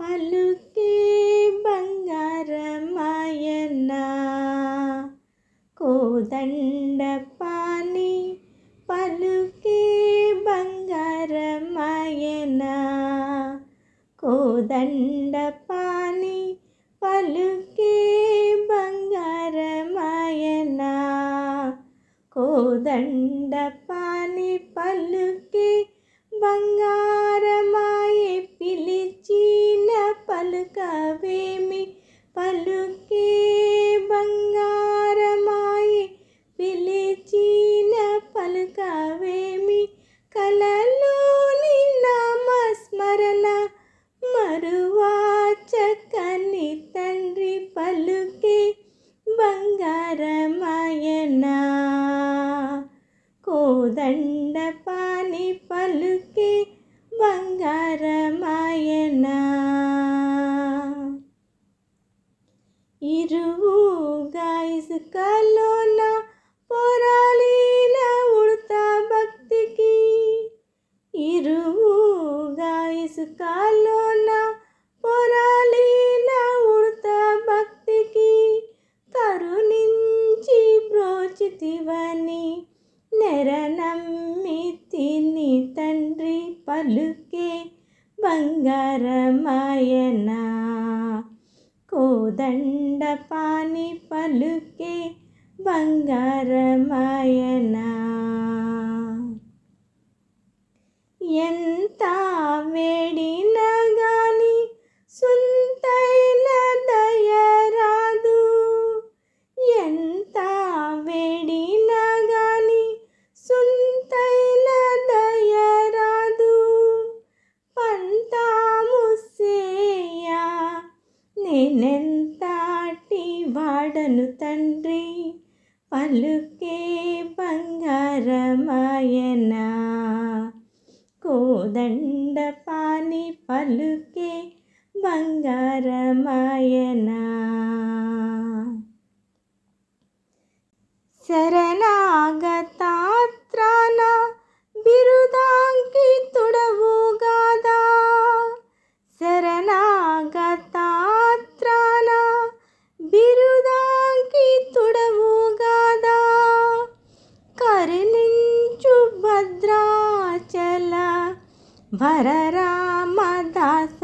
పలుకే బంగారమాయనా కోదండపాణి పలుకే బంగారమాయనా కోదండపాణి పలుకే బంగారమాయనా కోదండపాణి పలుకే బంగారమాయే పిలిచిన పలుకవేమి పలుకే బంగారమాయే పిలిచిన పలుకవేమి కలలోని నామస్మరణ మరువా చక్కని తండ్రి పలుకే బంగారమాయనా కోదండపాణి పలుకే బంగారమాయనా ఇరువుగా ఇసుకలోన పోరాలిన ఉడతా భక్తికి ఇరువుగా ఇసుకలోన పోరాలిన ఉడతా భక్తికి కరుణించి బ్రోచితివని నెరనమ్మితిని తండ్రి పలుకే బంగారమాయనా కోదండపాణి పలుకే బంగారమాయనా ఎంత వేడినా గాని సొంతైన దయరాదు ఎంత వేడినా గాని సొంతైన దయరాదు పంతాము సేయా నేనెంతటి వాడను తండ్రి పలుకే బంగారమాయనా కోదండపాణి పలుకే బంగారమాయనా శరణాగతాత్రాన బిరుదాంకితుడవుగాదా శరణాగతాత్రాన బిరుదాంకితుడవుగాదా కరుణించు భద్రాచల వరరామదాస